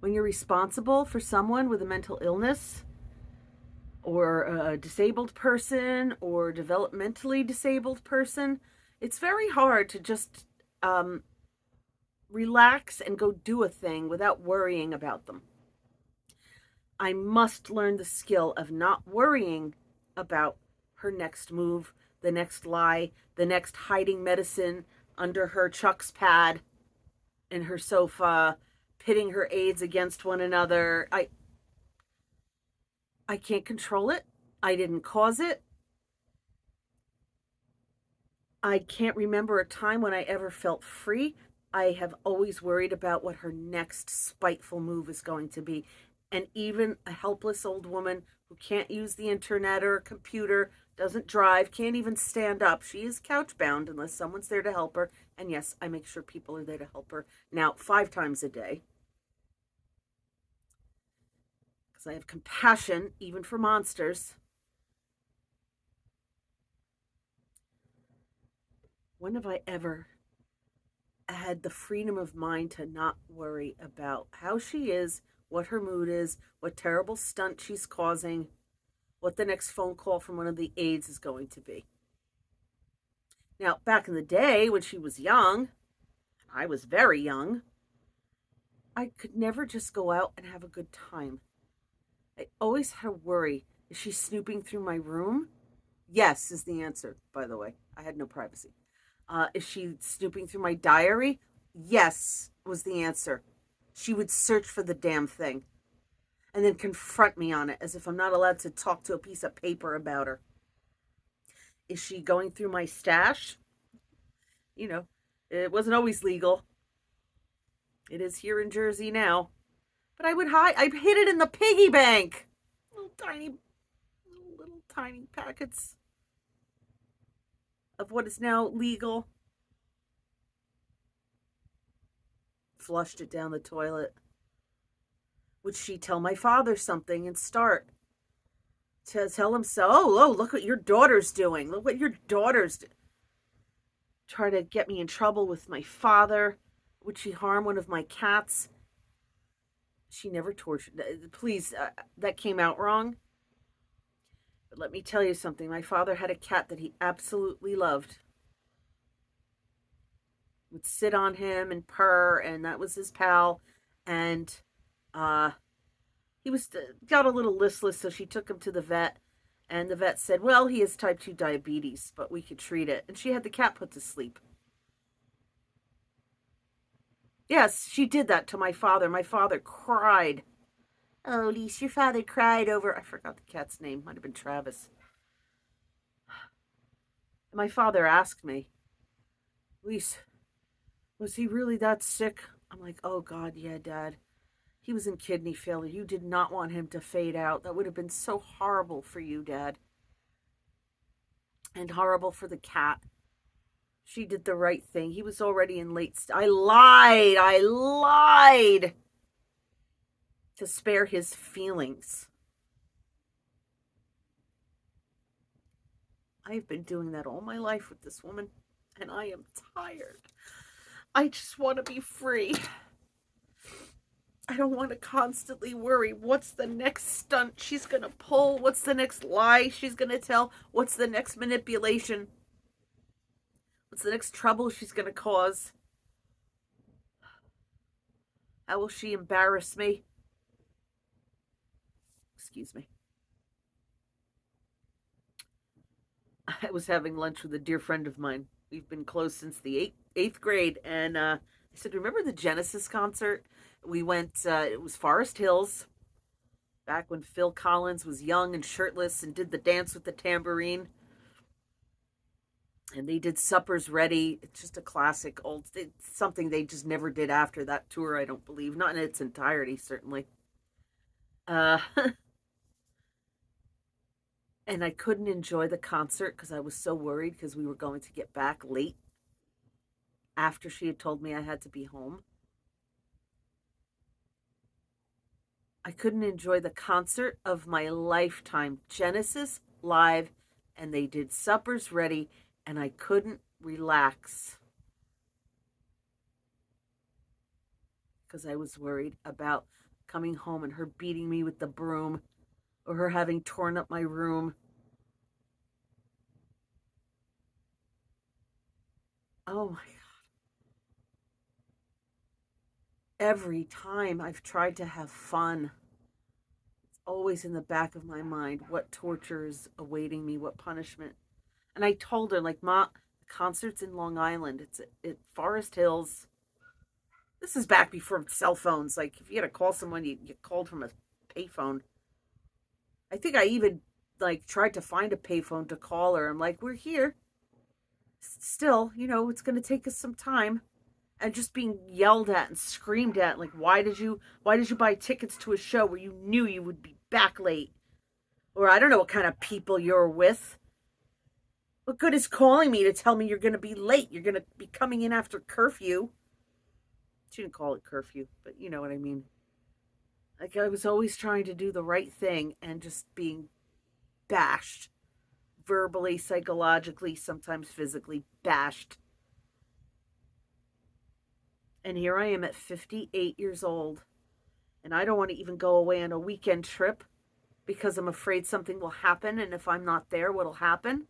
When you're responsible for someone with a mental illness or a disabled person or developmentally disabled person, it's very hard to just relax and go do a thing without worrying about them. I must learn the skill of not worrying about her next move, the next lie, the next hiding medicine under her Chuck's pad in her sofa, pitting her aides against one another. I can't control it. I didn't cause it. I can't remember a time when I ever felt free. I have always worried about what her next spiteful move is going to be. And even a helpless old woman who can't use the internet or a computer, doesn't drive, can't even stand up. She is couch bound unless someone's there to help her. And yes, I make sure people are there to help her now 5 times a day. Because I have compassion even for monsters. When have I ever had the freedom of mind to not worry about how she is, what her mood is, what terrible stunt she's causing, what the next phone call from one of the aides is going to be? Now, back in the day when she was young, I was very young, I could never just go out and have a good time. I always had to worry. Is she snooping through my room? Yes, is the answer, by the way. I had no privacy. Is she snooping through my diary? Yes, was the answer. She would search for the damn thing and then confront me on it as if I'm not allowed to talk to a piece of paper about her. Is she going through my stash? You know, it wasn't always legal. It is here in Jersey now. But I would hide. I hid it in the piggy bank. Little tiny packets of what is now legal. Flushed it down the toilet. Would she tell my father something and start to tell him so? Oh, look what your daughter's doing. Look what your daughter's doing. Try to get me in trouble with my father. Would she harm one of my cats? She never tortured. Please, that came out wrong. But let me tell you something. My father had a cat that he absolutely loved. Would sit on him and purr, and that was his pal. And he was got a little listless, so she took him to the vet. And the vet said, well, he has type 2 diabetes, but we could treat it. And she had the cat put to sleep. Yes, she did that to my father. My father cried. Oh, Lise, your father cried over, I forgot the cat's name. Might have been Travis. And my father asked me, Lise, was he really that sick? I'm like, oh, God, yeah, Dad. He was in kidney failure. You did not want him to fade out. That would have been so horrible for you, Dad. And horrible for the cat. She did the right thing. He was already in I lied to spare his feelings. I've been doing that all my life with this woman, and I am tired. I just want to be free. I don't want to constantly worry. What's the next stunt she's going to pull? What's the next lie she's going to tell? What's the next manipulation? What's the next trouble she's going to cause? How will she embarrass me? Excuse me. I was having lunch with a dear friend of mine. We've been close since the eighth grade. And I said, remember the Genesis concert? We went, it was Forest Hills, back when Phil Collins was young and shirtless and did the dance with the tambourine. And they did Supper's Ready. It's just a classic old, it's something they just never did after that tour, I don't believe. Not in its entirety, certainly. And I couldn't enjoy the concert because I was so worried because we were going to get back late after she had told me I had to be home. I couldn't enjoy the concert of my lifetime, Genesis live, and they did Supper's Ready, and I couldn't relax because I was worried about coming home and her beating me with the broom, or her having torn up my room. Oh my God. Every time I've tried to have fun, it's always in the back of my mind what torture is awaiting me, what punishment. And I told her, like, Ma, the concert's in Long Island. It's at Forest Hills. This is back before cell phones. Like, if you had to call someone, you called from a payphone. I think I even, like, tried to find a payphone to call her. I'm like, we're here. Still, it's going to take us some time. And just being yelled at and screamed at, like, why did you buy tickets to a show where you knew you would be back late? Or I don't know what kind of people you're with. What good is calling me to tell me you're going to be late? You're going to be coming in after curfew. She didn't call it curfew, but you know what I mean. Like, I was always trying to do the right thing and just being bashed. Verbally, psychologically, sometimes physically bashed. And here I am at 58 years old. And I don't want to even go away on a weekend trip because I'm afraid something will happen. And if I'm not there, what'll happen?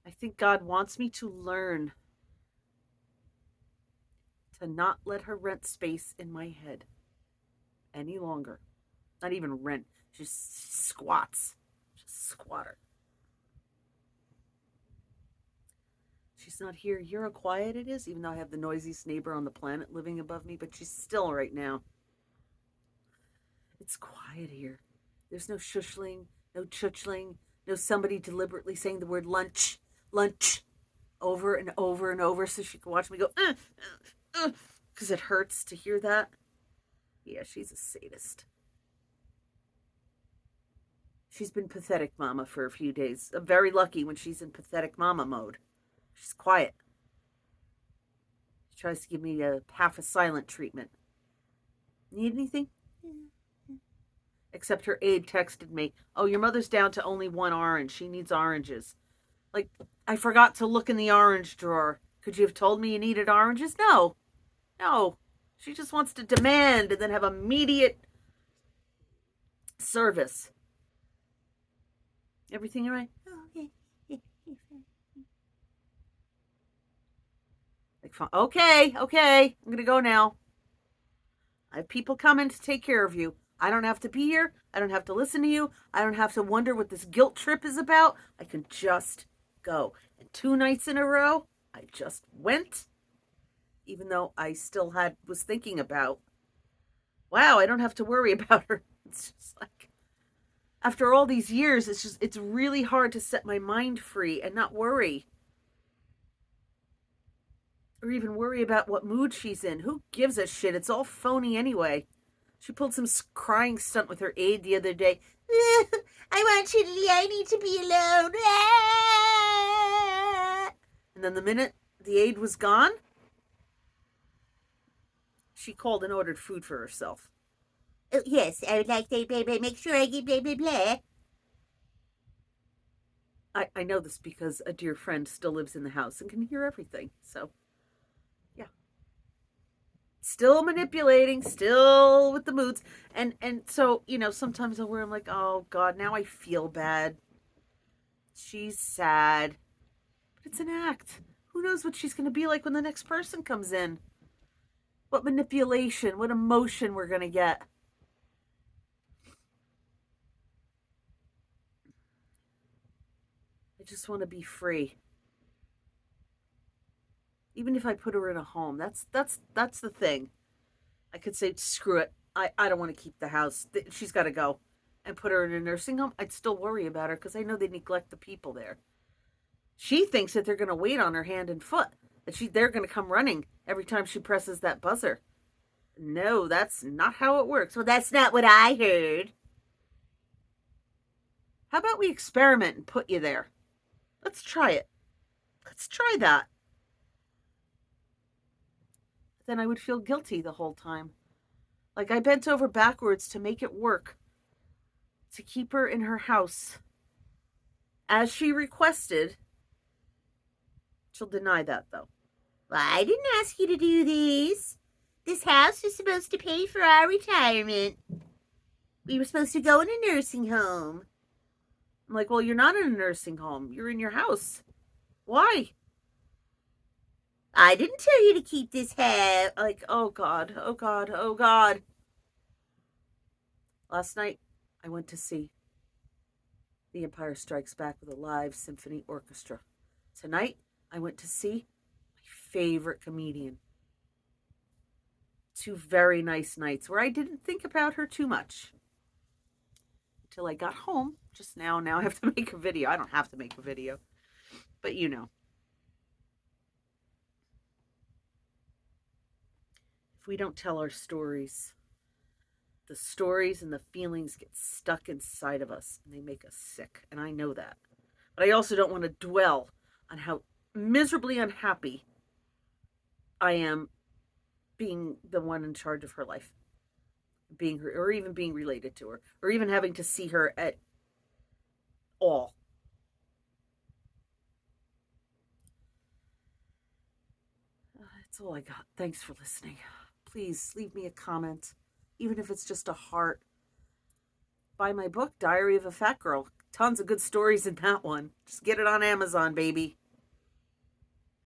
I think God wants me to learn to not let her rent space in my head any longer. Not even rent, just squats. Just squatter. She's not here. You hear how quiet it is, even though I have the noisiest neighbor on the planet living above me, but she's still right now. It's quiet here. There's no shushling, no chuchling, no somebody deliberately saying the word lunch, lunch, over and over and over so she can watch me go, because it hurts to hear that. Yeah, she's a sadist. She's been pathetic mama for a few days. I'm very lucky when she's in pathetic mama mode. She's quiet. She tries to give me a half a silent treatment. Need anything? Except her aide texted me, oh, your mother's down to only one orange. She needs oranges. Like, I forgot to look in the orange drawer. Could you have told me you needed oranges? No. She just wants to demand and then have immediate service. Everything all right? Like, okay, I'm going to go now. I have people coming to take care of you. I don't have to be here. I don't have to listen to you. I don't have to wonder what this guilt trip is about. I can just go. And 2 nights in a row, I just went, even though I still was thinking about, wow, I don't have to worry about her. It's just like, after all these years, it's really hard to set my mind free and not worry. Or even worry about what mood she's in. Who gives a shit? It's all phony anyway. She pulled some crying stunt with her aide the other day. I need to be alone. And then the minute the aide was gone, she called and ordered food for herself. Oh, yes, I would like to make sure I give blah, blah, blah. I know this because a dear friend still lives in the house and can hear everything. So, yeah. Still manipulating, still with the moods. And so, sometimes I'm like, oh God, now I feel bad. She's sad. But it's an act. Who knows what she's going to be like when the next person comes in? What manipulation, what emotion we're going to get. I just want to be free. Even if I put her in a home, that's the thing. I could say, screw it. I don't want to keep the house. She's got to go. And put her in a nursing home. I'd still worry about her because I know they neglect the people there. She thinks that they're going to wait on her hand and foot. That they're going to come running every time she presses that buzzer. No, that's not how it works. Well, that's not what I heard. How about we experiment and put you there? Let's try it. Let's try that. Then I would feel guilty the whole time. Like I bent over backwards to make it work. To keep her in her house. As she requested. She'll deny that, though. Well, I didn't ask you to do these. This house is supposed to pay for our retirement. We were supposed to go in a nursing home. I'm like, well, you're not in a nursing home. You're in your house. Why? I didn't tell you to keep this house. Like, oh God, oh God, oh God. Last night, I went to see The Empire Strikes Back with a live symphony orchestra. Tonight, I went to see my favorite comedian. 2 very nice nights where I didn't think about her too much until I got home just now. Now I have to make a video. I don't have to make a video, but you know. If we don't tell our stories, the stories and the feelings get stuck inside of us and they make us sick. And I know that. But I also don't want to dwell on how miserably unhappy I am being the one in charge of her life, being her, or even being related to her, or even having to see her at all. That's all I got. Thanks for listening. Please leave me a comment, even if it's just a heart. Buy my book, Diary of a Fat Girl. Tons of good stories in that one. Just get it on Amazon, baby.